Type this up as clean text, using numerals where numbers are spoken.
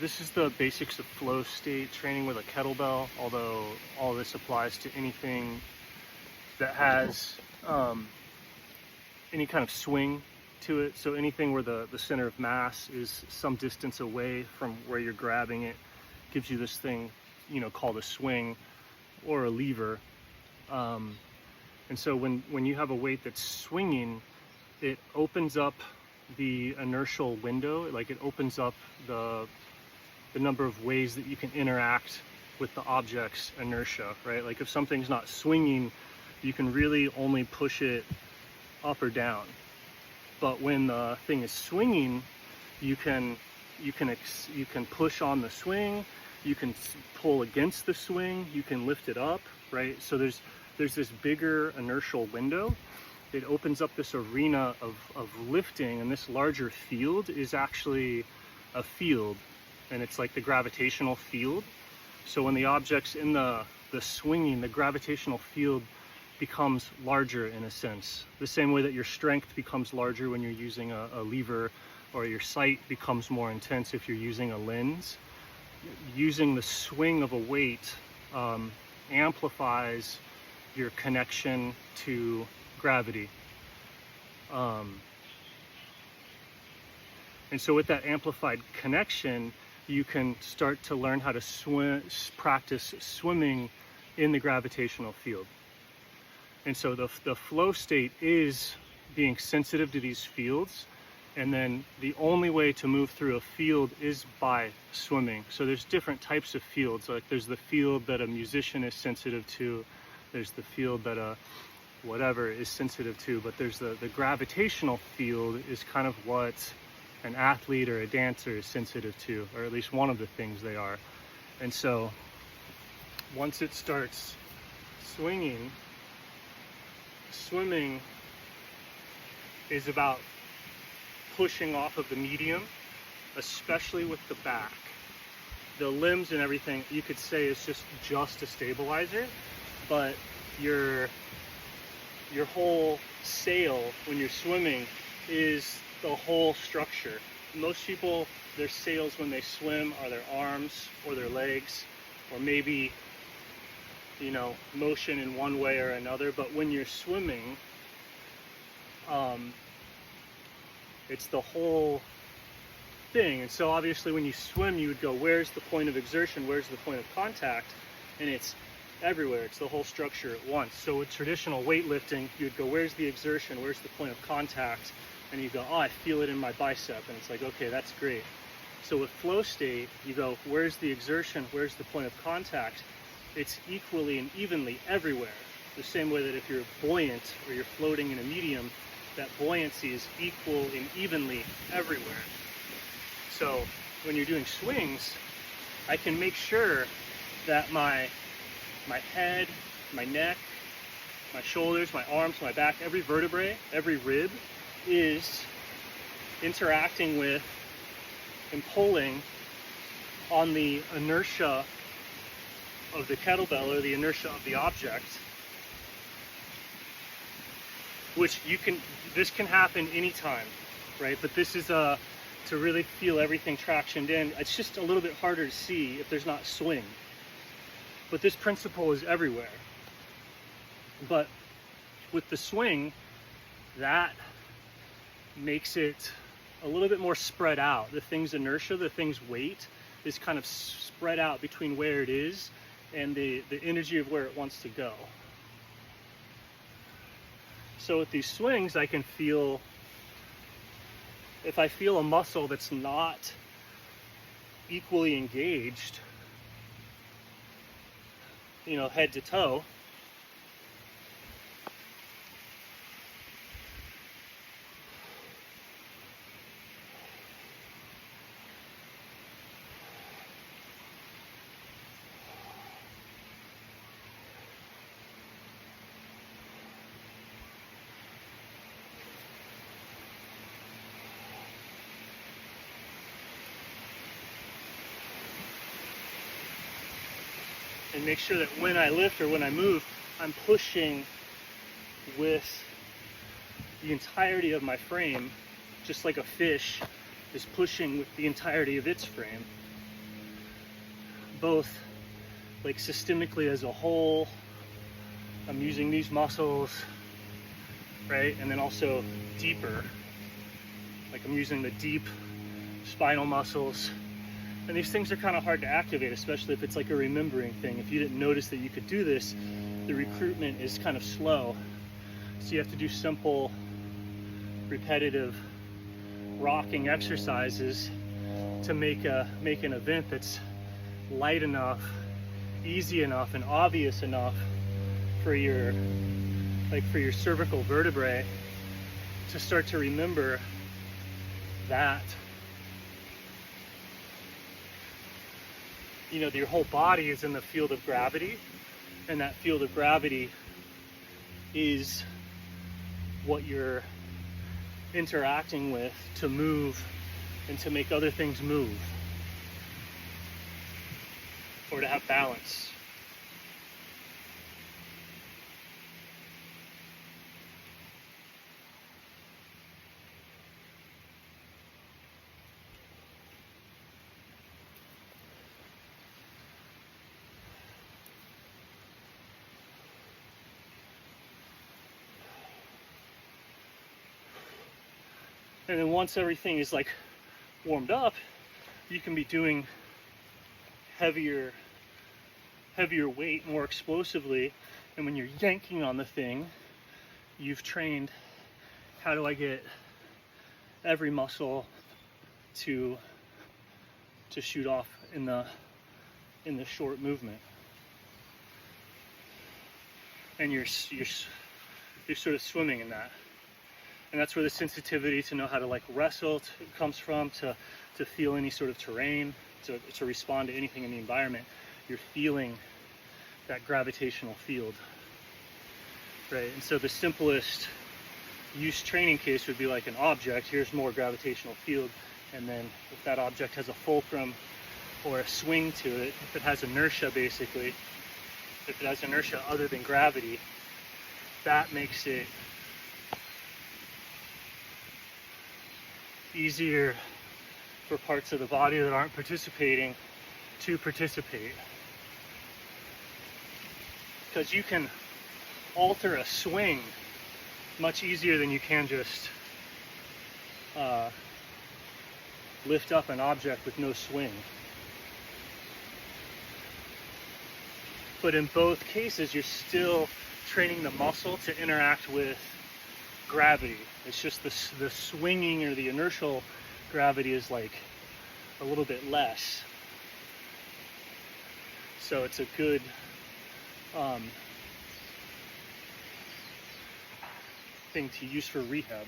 This is the basics of flow state training with a kettlebell, although all this applies to anything that has any kind of swing to it. So anything where the center of mass is some distance away from where you're grabbing it gives you this thing, called a swing or a lever. And so when you have a weight that's swinging, it opens up the inertial window, like it opens up the number of ways that you can interact with the object's inertia, right? Like if something's not swinging, you can really only push it up or down. But when the thing is swinging, you can push on the swing, you can pull against the swing, you can lift it up, right? So there's this bigger inertial window. It opens up this arena of lifting, and this larger field is actually a field, and it's like the gravitational field. So when the object's in the swinging, the gravitational field becomes larger in a sense. The same way that your strength becomes larger when you're using a lever, or your sight becomes more intense if you're using a lens. Using the swing of a weight amplifies your connection to gravity. And so with that amplified connection, you can start to learn how to practice swimming in the gravitational field. And so the flow state is being sensitive to these fields, and then the only way to move through a field is by swimming. So there's different types of fields. Like there's the field that a musician is sensitive to, there's the field that a whatever is sensitive to, but there's the gravitational field is kind of what an athlete or a dancer is sensitive to, or at least one of the things they are. And so once it starts swinging, swimming is about pushing off of the medium, especially with the back. The limbs and everything, you could say, is just a stabilizer, but your whole sail when you're swimming is the whole structure. Most people, their sails when they swim are their arms or their legs, or maybe motion in one way or another. But when you're swimming, it's the whole thing. And so obviously when you swim, you would go, where's the point of exertion, where's the point of contact? And it's everywhere. It's the whole structure at once. So with traditional weightlifting, you would go, where's the exertion, where's the point of contact? And you go, oh, I feel it in my bicep. And it's like, okay, that's great. So with flow state, you go, where's the exertion, where's the point of contact? It's equally and evenly everywhere. The same way that if you're buoyant or you're floating in a medium, that buoyancy is equal and evenly everywhere. So when you're doing swings, I can make sure that my head, my neck, my shoulders, my arms, my back, every vertebrae, every rib is interacting with and pulling on the inertia of the kettlebell or the inertia of the object, which this can happen anytime, right? But this is to really feel everything tractioned in. It's just a little bit harder to see if there's not swing. But this principle is everywhere. But with the swing, that makes it a little bit more spread out. The thing's inertia, the thing's weight is kind of spread out between where it is and the energy of where it wants to go. So with these swings, I can feel, if I feel a muscle that's not equally engaged, head to toe, and make sure that when I lift or when I move, I'm pushing with the entirety of my frame, just like a fish is pushing with the entirety of its frame, both like systemically as a whole. I'm using these muscles, right? And then also deeper, like I'm using the deep spinal muscles. And these things are kind of hard to activate, especially if it's like a remembering thing. If you didn't notice that you could do this, the recruitment is kind of slow. So you have to do simple, repetitive rocking exercises to make an event that's light enough, easy enough, and obvious enough for your cervical vertebrae to start to remember that, you know, your whole body is in the field of gravity, and that field of gravity is what you're interacting with to move and to make other things move, or to have balance. And then once everything is like warmed up, you can be doing heavier weight more explosively. And when you're yanking on the thing, you've trained, how do I get every muscle to shoot off in the short movement. And you're sort of swimming in that. And that's where the sensitivity to know how to like wrestle comes from, to feel any sort of terrain, to respond to anything in the environment. You're feeling that gravitational field, right? And so the simplest use training case would be like an object. Here's more gravitational field, and then if that object has a fulcrum or a swing to it, if it has inertia basically, if it has inertia other than gravity, that makes it easier for parts of the body that aren't participating to participate. Because you can alter a swing much easier than you can just lift up an object with no swing. But in both cases, you're still training the muscle to interact with gravity. It's just the swinging or the inertial gravity is like a little bit less. So it's a good thing to use for rehab.